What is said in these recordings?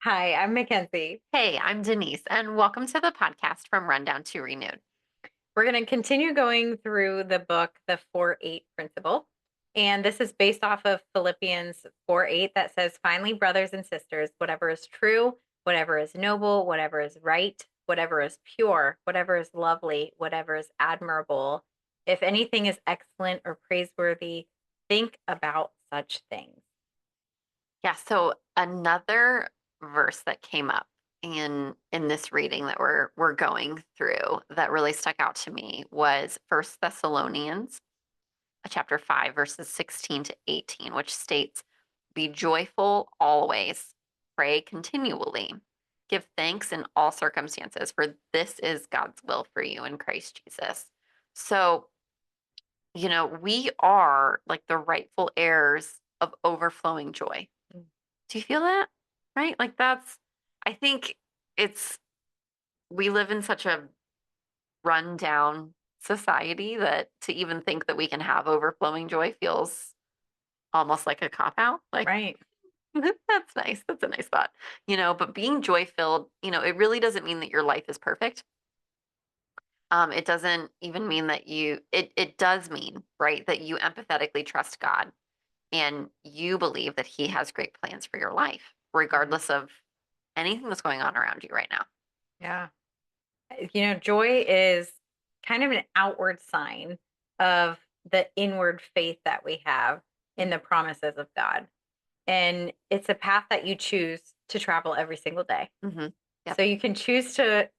Hi, I'm Mackenzie. Hey, I'm Denise, and welcome to the podcast from Rundown to Renewed. We're going to continue going through the book, The 4-8 Principle. And this is based off of Philippians 4-8 that says, finally, brothers and sisters, whatever is true, whatever is noble, whatever is right, whatever is pure, whatever is lovely, whatever is admirable, if anything is excellent or praiseworthy, think about such things. Yeah, so another verse that came up in this reading that we're going through that really stuck out to me was First Thessalonians chapter 5 verses 16 to 18, which states, "Be joyful always, pray continually, give thanks in all circumstances, for this is God's will for you in Christ Jesus." So, we are like the rightful heirs of overflowing joy. Mm. Do you feel that? Right? Like I think it's, we live in such a rundown society that to even think that we can have overflowing joy feels almost like a cop out. Like, Right. that's nice. That's a nice thought. But being joy filled, it really doesn't mean that your life is perfect. It doesn't even mean that it does mean, right, that you empathetically trust God and you believe that he has great plans for your life, Mhm. regardless of anything that's going on around you right now. Yeah. Joy is kind of an outward sign of the inward faith that we have in the promises of God. And it's a path that you choose to travel every single day. Mm-hmm. Yep. So you can choose to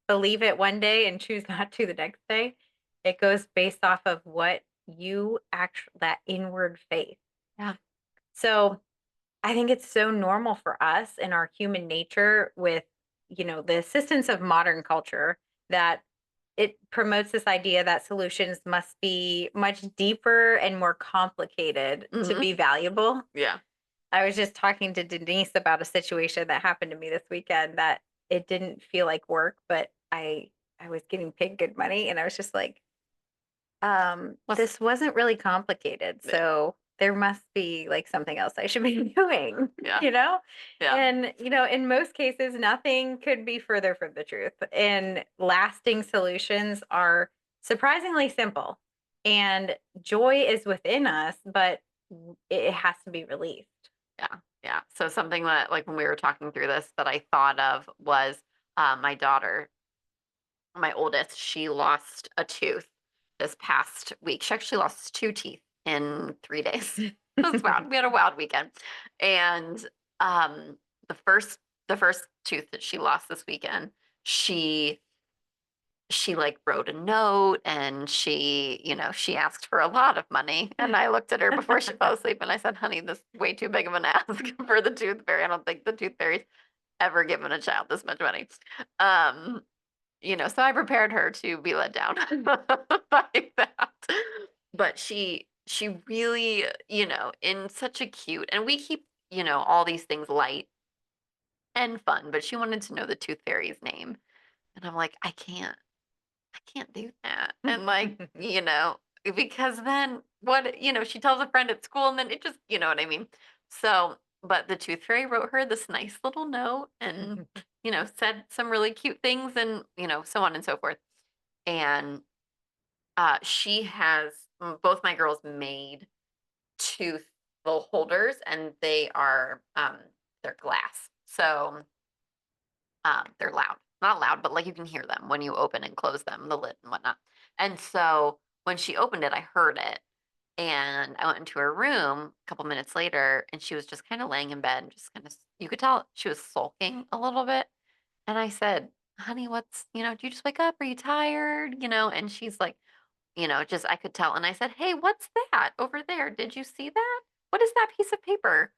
believe it one day and choose not to the next day. It goes based off of what you actually, that inward faith. Yeah. So I think it's so normal for us in our human nature with, the assistance of modern culture that it promotes this idea that solutions must be much deeper and more complicated to Mm-hmm. be valuable. Yeah. I was just talking to Denise about a situation that happened to me this weekend that it didn't feel like work, but I was getting paid good money and I was just like, What's this wasn't really complicated, yeah. so there must be, like, something else I should be doing, Yeah. you know? Yeah. And, in most cases, nothing could be further from the truth, and lasting solutions are surprisingly simple, and joy is within us, but it has to be released. Yeah. Yeah. So something that, like, when we were talking through this, that I thought of was my daughter, my oldest. She lost a tooth this past week. She actually lost two teeth in 3 days. It was wild. We had a wild weekend, and um, the first the first tooth that she lost this weekend, she like wrote a note and she asked for a lot of money. And I looked at her before she fell asleep and I said, "Honey, this is way too big of an ask for the tooth fairy. I don't think the tooth fairy's ever given a child this much money." Um, so I prepared her to be let down by that. But she really, in such a cute, and we keep, all these things light and fun, but she wanted to know the tooth fairy's name. And I'm like, I can't do that. And like, because then what, she tells a friend at school and then it just, you know what I mean? So, but the tooth fairy wrote her this nice little note and, said some really cute things and, so on and so forth. And she has both my girls made tooth holders and they're glass. So they're loud. Not loud, but like you can hear them when you open and close them, the lid and whatnot. And so when she opened it, I heard it. And I went into her room a couple minutes later and she was just kind of laying in bed and just kind of, you could tell she was sulking a little bit. And I said, "Honey, do you just wake up? Are you tired?" And she's like, just, I could tell. And I said, "Hey, what's that over there? Did you see that? What is that piece of paper?"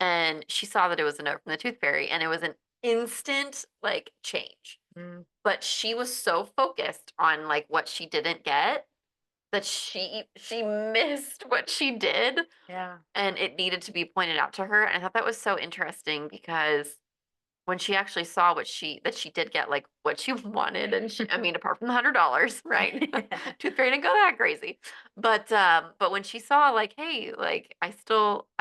And she saw that it was a note from the tooth fairy and it was an instant like change. Mm, But she was so focused on like what she didn't get that she missed what she did yeah. and it needed to be pointed out to her. And I thought that was so interesting because when she actually saw that she did get like what she wanted, and I mean, apart from the $100, right? Tooth fairy didn't go that crazy. But when she saw like, hey, like I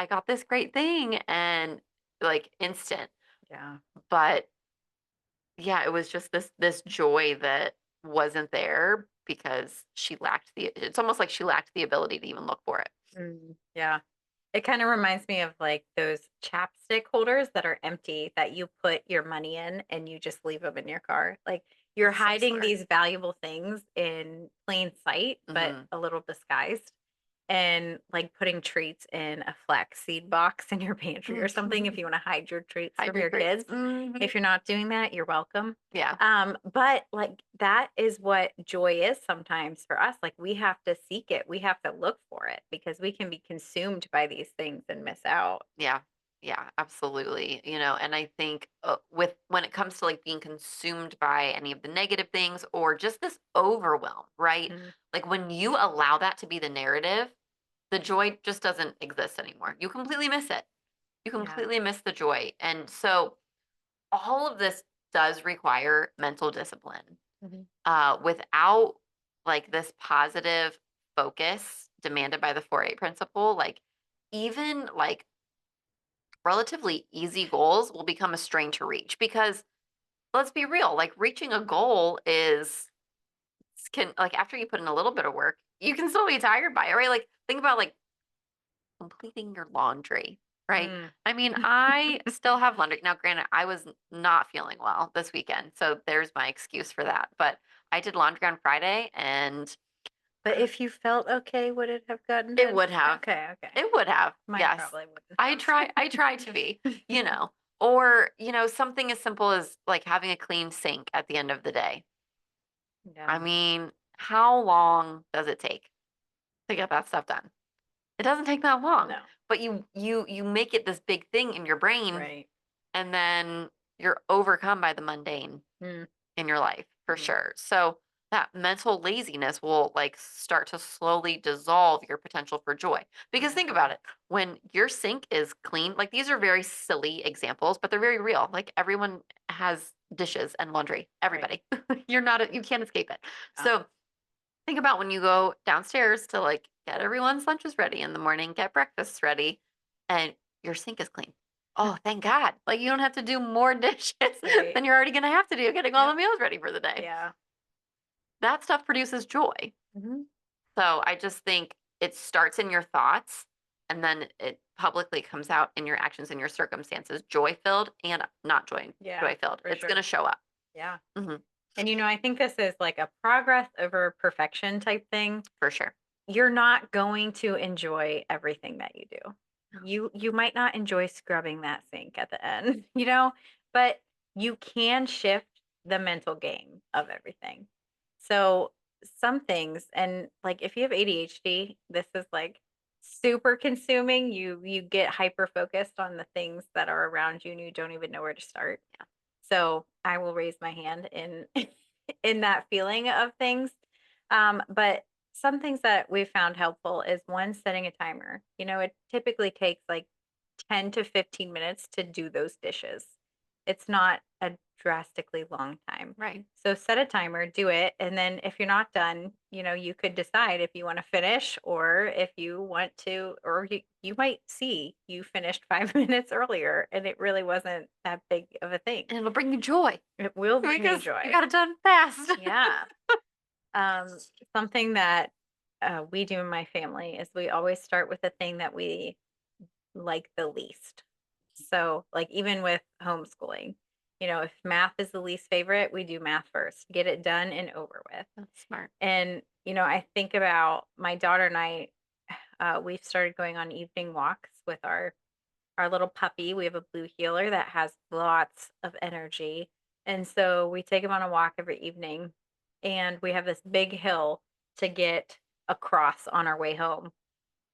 got this great thing and like instant. Yeah. But yeah, it was just this joy that wasn't there because it's almost like she lacked the ability to even look for it. Yeah. It kind of reminds me of like those chapstick holders that are empty that you put your money in and you just leave them in your car. Like you're It's so hiding smart. these valuable things in plain sight, but Mhm. a little disguised. And like putting treats in a flax seed box in your pantry or something if you want to hide your treats Hide from your your treats. kids. Mhm. If you're not doing that, you're welcome. Yeah. But like that is what joy is sometimes for us. Like we have to seek it. We have to look for it because we can be consumed by these things and miss out. Yeah. Yeah, absolutely. And I think with when it comes to like being consumed by any of the negative things or just this overwhelm, right? Mm, Like when you allow that to be the narrative, the joy just doesn't exist anymore. You completely miss it. You yeah. completely miss the joy. And so all of this does require mental discipline. Mhm. Without like this positive focus demanded by the 4-8 principle, like even like relatively easy goals will become a strain to reach because let's be real, like reaching a goal can like after you put in a little bit of work, you can still be tired by it, right? Like think about like completing your laundry, right? Mm. I mean, I still have laundry. Now, granted, I was not feeling well this weekend, so there's my excuse for that. But I did laundry on Friday and But if you felt okay, would it have gotten it done? would have. Okay, okay. It would have. Mine Yes. probably wouldn't I have. try I try to be, you know. Or, something as simple as like having a clean sink at the end of the day. Yeah. I mean, how long does it take to get that stuff done? It doesn't take that long. No. But you make it this big thing in your brain Right. and then you're overcome by the mundane Mm, in your life for mm, sure. So that mental laziness will like start to slowly dissolve your potential for joy. Because think yeah. about it, when your sink is clean, like these are very silly examples, but they're very real. Like everyone has dishes and laundry. Right. Everybody. You can't escape it. Yeah. So think about when you go downstairs to like get everyone's lunches ready in the morning, get breakfast ready, and your sink is clean. Oh, thank God. Like you don't have to do more dishes Right. than you're already going to have to do getting all Yep. the meals ready for the day. Yeah. That stuff produces joy. Mhm. So I just think it starts in your thoughts and then it publicly comes out in your actions and your circumstances, joy filled and not Yeah, joy filled. for It's going to sure. show up. Yeah. Hmm. And I think this is like a progress over perfection type thing. For sure. You're not going to enjoy everything that you do. No. You might not enjoy scrubbing that sink at the end, but you can shift the mental game of everything. So some things, and like if you have ADHD, this is like super consuming. You get hyper focused on the things that are around you and you don't even know where to start. Yeah. So I will raise my hand in in that feeling of things. But some things that we found helpful is one, setting a timer. It typically takes like 10 to 15 minutes to do those dishes. It's not a drastically long time. Right. So set a timer, do it. And then if you're not done, you could decide if you want to finish or if you want to, or you might see you finished 5 minutes earlier and it really wasn't that big of a thing. And it'll bring you joy It will bring you because you joy. got it done fast. Yeah. Um, Something that we do in my family is we always start with the thing that we like the least. So, like, even with homeschooling, if math is the least favorite, we do math first, get it done and over with. That's smart. And, I think about my daughter and I, we've started going on evening walks with our little puppy. We have a blue heeler that has lots of energy. And so we take him on a walk every evening and we have this big hill to get across on our way home.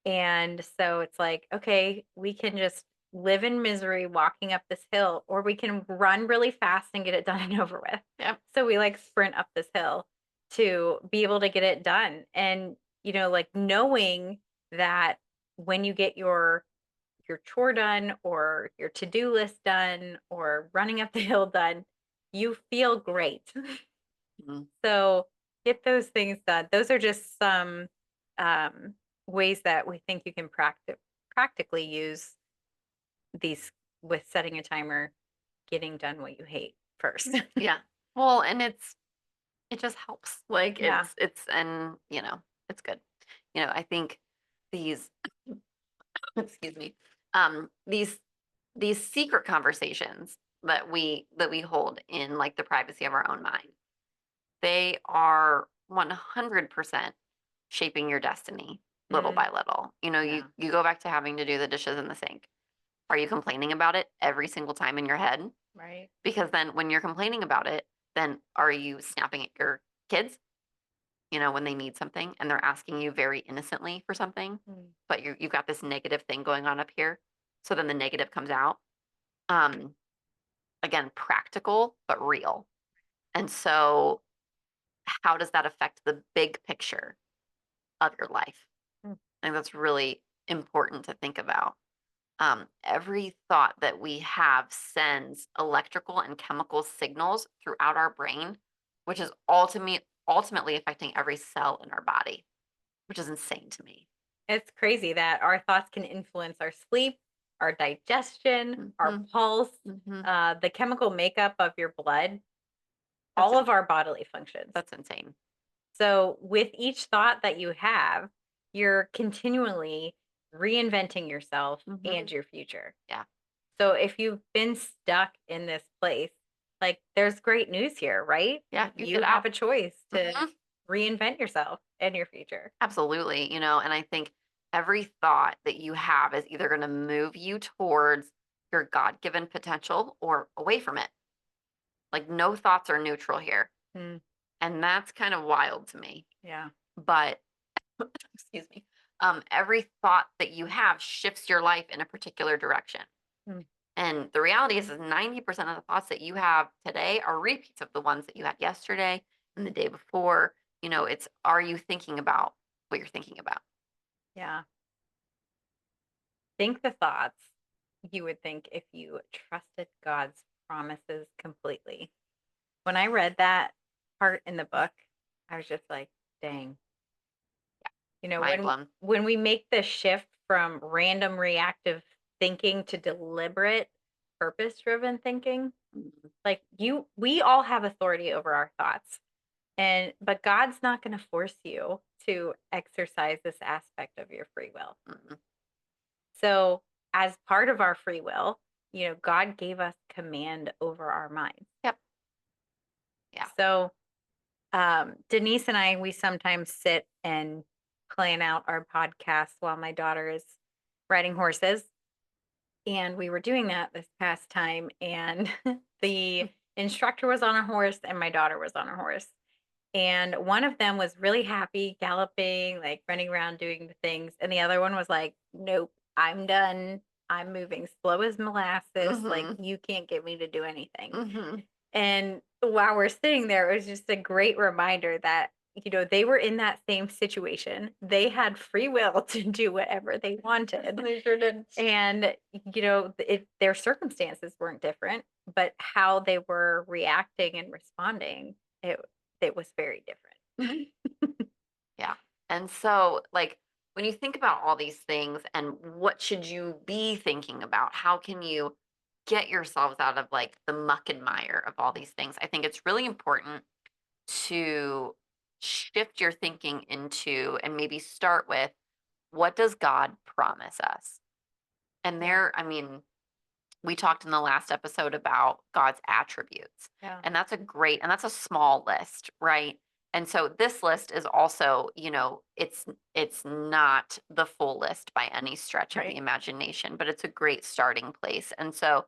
And so it's like, okay, we can just live in misery walking up this hill, or we can run really fast and get it done and over with. Yep. So we like sprint up this hill to be able to get it done. And, like knowing that when you get your chore done or your to-do list done or running up the hill done, you feel great. Mhm. So get those things done. Those are just some um, ways that we think you can practically use these with setting a timer getting done what you hate first. Yeah. Well, and it just helps. Like Yeah. and it's good. I think these excuse me, these secret conversations that we hold in like the privacy of our own mind, they are 100% shaping your destiny little Mm, by little. You yeah. you go back to having to do the dishes in the sink. Are you complaining about it every single time in your head? Right. Because then when you're complaining about it, then are you snapping at your kids, when they need something and they're asking you very innocently for something, Mm. but you've got this negative thing going on up here. So then the negative comes out. Um, Again, practical, but real. And so how does that affect the big picture of your life? Mm. I think that's really important to think about. Every thought that we have sends electrical and chemical signals throughout our brain, which is ultimately affecting every cell in our body, which is insane to me. It's crazy that our thoughts can influence our sleep, our digestion, our Hmm. pulse, Hmm. the chemical makeup of your blood, That's all of in- our bodily functions. that's insane. So, with each thought that you have, you're continually reinventing yourself Hmm. and your future. Yeah. So, if you've been stuck in this place, like there's great news here, right? Yeah. You You get have out. a choice to Hmm. reinvent yourself and your future. Absolutely. And I think every thought that you have is either going to move you towards your God given potential or away from it. Like no thoughts are neutral here. Mm, And that's kind of wild to me. yeah. But excuse me, every thought that you have shifts your life in a particular direction. Mm, And the reality is 90% of the thoughts that you have today are repeats of the ones that you had yesterday and the day before. It's are you thinking about what you're thinking about? yeah. Think the thoughts you would think if you trusted God's promises completely. When I read that part in the book, I was just like, dang. You know, Mind blown. when we make the shift from random reactive thinking to deliberate purpose-driven thinking, Mhm. like we all have authority over our thoughts. But God's not going to force you to exercise this aspect of your free will. Mhm. So, as part of our free will, God gave us command over our minds. Yep. Yeah. So, Denise and I, we sometimes sit and plan out our podcast while my daughter is riding horses. And we were doing that this past time, and the instructor was on a horse, and my daughter was on a horse. And one of them was really happy, galloping, like running around doing the things. And the other one was like, nope, I'm done. I'm moving slow as molasses. Like, Mhm. you can't get me to do anything. Mhm. And while we're sitting there, it was just a great reminder that, they were in that same situation. They had free will to do whatever they wanted. They sure did. And, their circumstances weren't different, but how they were reacting and responding, it was very different. Yeah. And so, like, when you think about all these things and what should you be thinking about, how can you get yourselves out of like the muck and mire of all these things? I think it's really important to shift your thinking into and maybe start with what does God promise us? And Yeah. I mean, we talked in the last episode about God's attributes. Yeah. And that's a small list, right? And so this list is also, it's not the full list by any stretch of the Right. imagination, but it's a great starting place. And so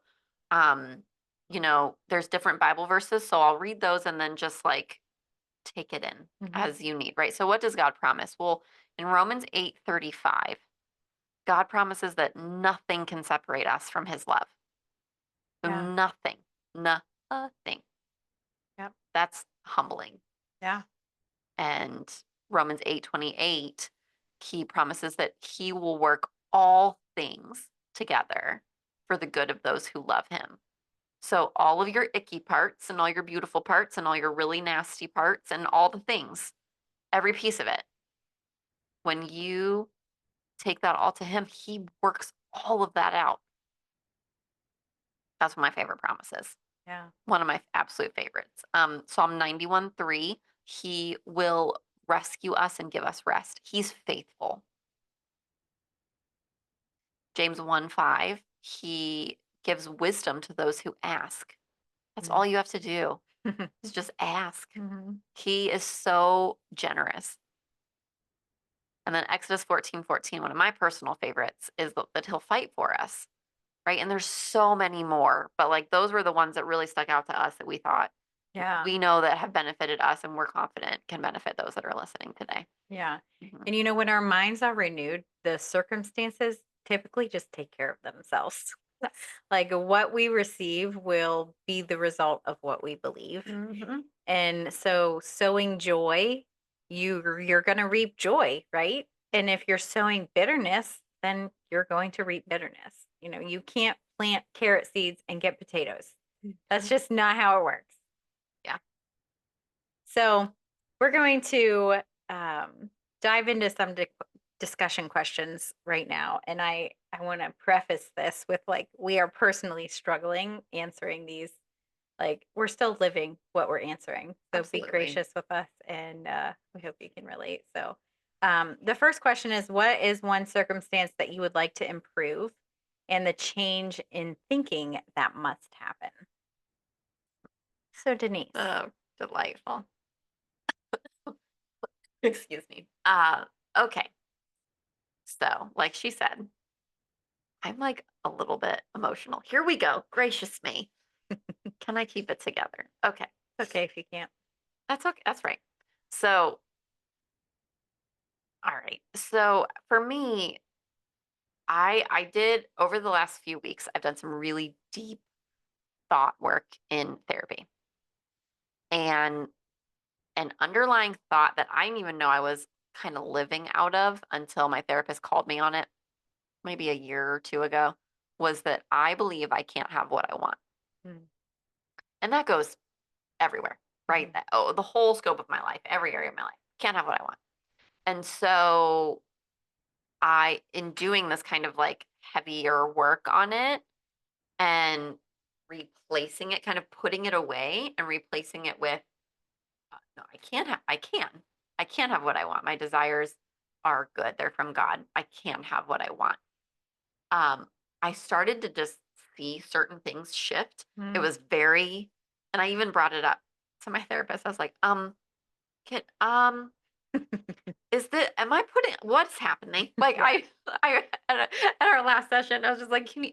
um, there's different Bible verses, so I'll read those and then just like take it in Mhm. as you need, right? So what does God promise? Well, in Romans 8:35, God promises that nothing can separate us from his love. So Yeah. nothing, nothing. Yep. That's humbling. Yeah. And Romans 8:28, he promises that he will work all things together for the good of those who love him. So all of your icky parts and all your beautiful parts and all your really nasty parts and all the things, every piece of it, when you take that all to him, he works all of that out That's one of my favorite promises. Yeah. One of my absolute favorites. Psalm 91:3, he will rescue us and give us rest. He's faithful. James 1:5, he gives wisdom to those who ask. That's all you have to do is just ask. Mhm. He is so generous. And then Exodus 14:14, one of my personal favorites, is that he'll fight for us, right? And there's so many more, but like those were the ones that really stuck out to us that we thought Yeah. we know that have benefited us and we're confident can benefit those that are listening today. Yeah. Mhm. And when our minds are renewed, the circumstances typically just take care of themselves. Yes. Like what we receive will be the result of what we believe. Mhm. And so sowing joy, you're going to reap joy, right? And if you're sowing bitterness, then you're going to reap bitterness. You can't plant carrot seeds and get potatoes. That's just not how it works. Yeah. So we're going to dive into some discussion questions right now. And I want to preface this with like, we are personally struggling answering these. Like, we're still living what we're answering. So be Absolutely. gracious with us, and we hope you can relate. So the first question is, what is one circumstance that you would like to improve and the change in thinking that must happen? So, Denise. Oh, delightful. Excuse me. Okay. So, like she said, I'm like a little bit emotional. Here we go. Gracious me. Can I keep it together? Okay. Okay, if you can't. That's okay. That's right. So, all right. So, for me, I did over the last few weeks, I've done some really deep thought work in therapy. And an underlying thought that I didn't even know I was kind of living out of until my therapist called me on it maybe a year or two ago was that I believe I can't have what I want. Mm, And that goes everywhere, right? mhm, The whole scope of my life, every area of my life. Can't have what I want. And so in doing this kind of like heavier work on it and replacing it, kind of putting it away and replacing it with, no, I can't have what I want. My desires are good. They're from God. I can have what I want. Um, I started to just see certain things shift. It mm. was very, and I even brought it up to my therapist. I was like, can, is this, am I putting, what's happening? Like Yeah. I, at our last session, I was just like, can you,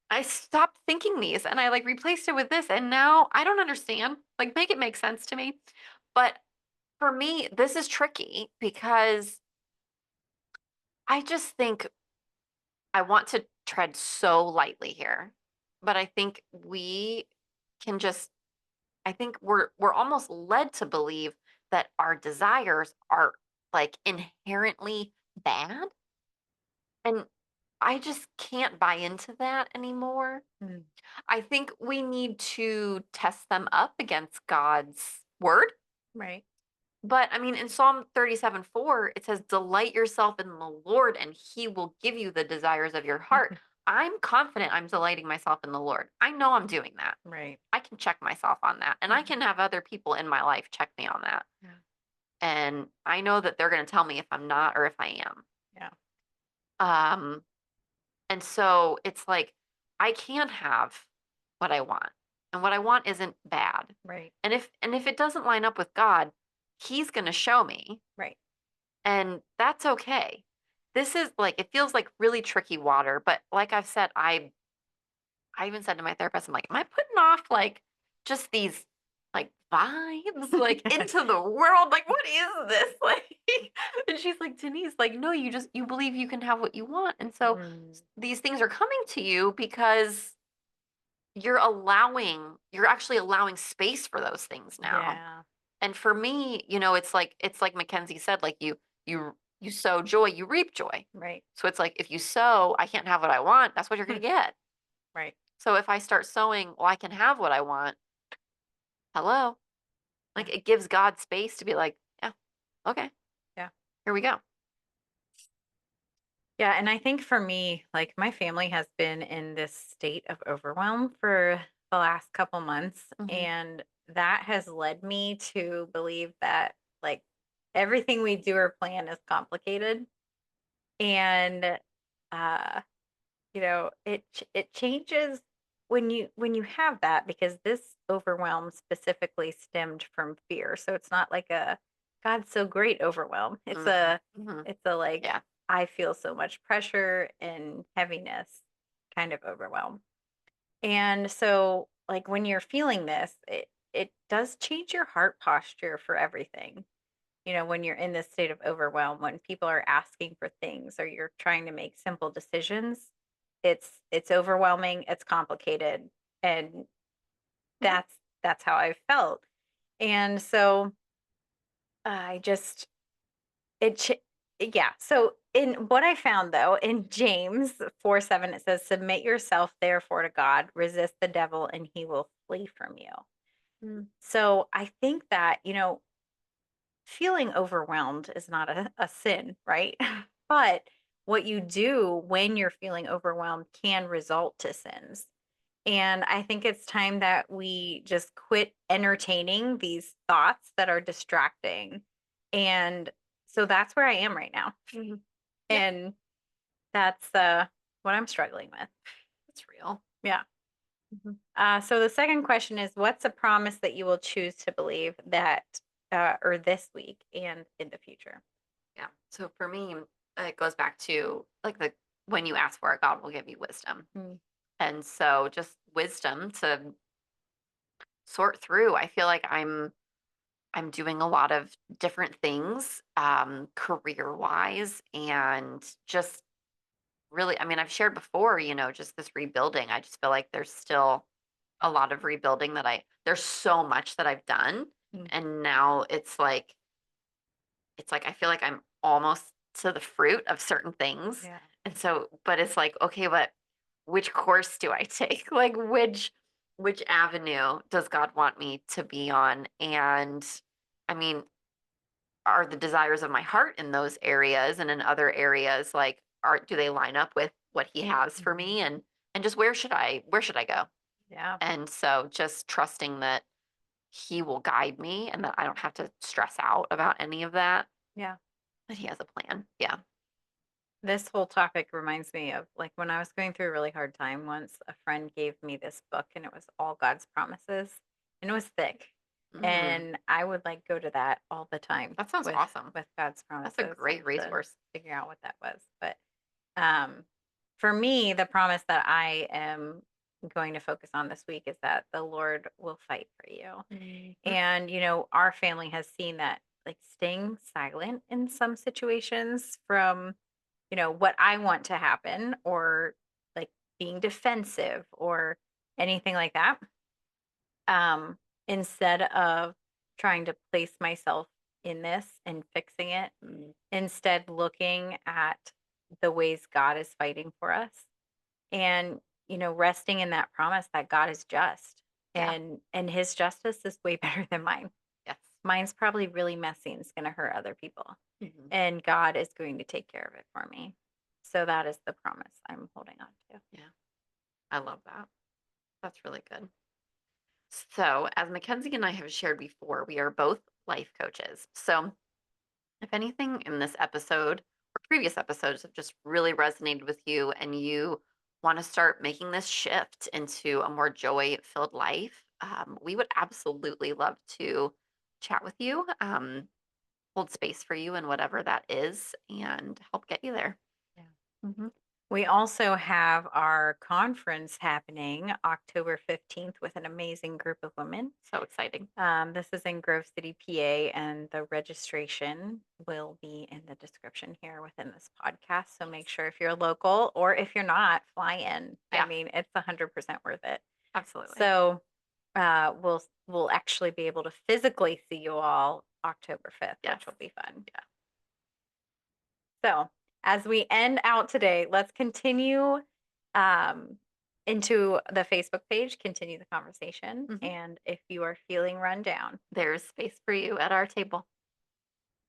I stopped thinking these and I like replaced it with this. And now I don't understand. Like, make it make sense to me. But for me, this is tricky because I just think I want to tread so lightly here. But I think we can just, I think we're almost led to believe that our desires are like inherently bad. And I just can't buy into that anymore. Mm, I think we need to test them up against God's word. right. But I mean, in Psalm 37:4, it says, delight yourself in the Lord and he will give you the desires of your heart. I'm confident I'm delighting myself in the Lord. I know I'm doing that. Right. I can check myself on that. And I Mhm. can have other people in my life check me on that. Yeah. And I know that they're going to tell me if I'm not or if I am. Yeah. Um, and so it's like, I can have what I want. And what I want isn't bad. Right. And if it doesn't line up with God, he's going to show me. Right. And that's okay. This is like it feels like really tricky water, but like I've said, I even said to my therapist, I'm like, am I putting off like just these like vibes like into the world? Like, what is this? Like, and she's like, Denise, like, no, you believe you can have what you want. And so Mm, these things are coming to you because you're actually allowing space for those things now. yeah. And for me, it's like Mackenzie said, like you sow joy, you reap joy. Right. So it's like if you sow, I can't have what I want, that's what you're gonna get. Right. So if I start sowing, well, I can have what I want, hello. Yeah. Like it gives God space to be like, yeah, okay, Yeah. here we go. Yeah, and I think for me, like my family has been in this state of overwhelm for the last couple months, Hmm. and that has led me to believe that like everything we do or plan is complicated. And uh it changes when you have that, because this overwhelm specifically stemmed from fear. So it's not like a God's so great overwhelm. Hmm. Hmm. It's a like Yeah. I feel so much pressure and heaviness kind of overwhelm. And so like when you're feeling this, it does change your heart posture for everything. When you're in this state of overwhelm, when people are asking for things or you're trying to make simple decisions, it's overwhelming, it's complicated, and Yeah. that's how I felt. And so I just it ch- yeah. So in what I found though in James 4:7, it says, "Submit yourself therefore to God, resist the devil, and he will flee from you." So I think that, feeling overwhelmed is not a sin, right? But what you do when you're feeling overwhelmed can result to sins. And I think it's time that we just quit entertaining these thoughts that are distracting. And so that's where I am right now. Yeah. And that's what I'm struggling with. That's real. Yeah. Mhm. So the second question is, what's a promise that you will choose to believe that, or this week and in the future? Yeah. So for me, it goes back to like the when you ask for it, God will give you wisdom. Mm, And so just wisdom to sort through. I feel like I'm doing a lot of different things career wise and just really, I mean, I've shared before, just this rebuilding. I just feel like there's still a lot of rebuilding there's so much that I've done. mm, And now it's like I feel like I'm almost to the fruit of certain things. yeah. And so, but it's like, okay, but which course do I take? Like which avenue does God want me to be on? And I mean, are the desires of my heart in those areas and in other areas like are do they line up with what he has for Mhm. me and just where should I go? Yeah. And so just trusting that he will guide me and that I don't have to stress out about any of that, Yeah. that he has a plan. Yeah. This whole topic reminds me of like when I was going through a really hard time once, a friend gave me this book and it was all God's promises and it was thick. Mm, And I would like go to that all the time that sounds with awesome. God's That's a promises. I great have to resource. figure out what that was. But um for me, the promise that I am going to focus on this week is that the Lord will fight for you. Mhm. And, our family has seen that like staying silent in some situations from, what I want to happen, or like being defensive or anything like that. Um, Instead of trying to place myself in this and fixing it, instead looking at the ways God is fighting for us, and resting in that promise that God is just, Yeah. and his justice is way better than mine. Yes. Mine's probably really messy and it's going to hurt other people, Mhm. and God is going to take care of it for me. So that is the promise I'm holding on to. Yeah. I love that. That's really good. So, as Mackenzie and I have shared before, we are both life coaches. So, if anything in this episode or previous episodes have just really resonated with you and you want to start making this shift into a more joy filled life, we would absolutely love to chat with you, hold space for you and whatever that is, and help get you there. Yeah. Hmm. We also have our conference happening October 15th with an amazing group of women. So exciting. This is in Grove City, PA, and the registration will be in the description here within this podcast. So make sure if you're local, or if you're not, fly in. I Yeah, mean, it's 100% worth it. absolutely. So we'll actually be able to physically see you all October 5th, Yes. which will be fun. Yeah. So as we end out today, let's continue um, into the Facebook page, continue the conversation. Hmm. And if you are feeling run down, There's space for you at our table.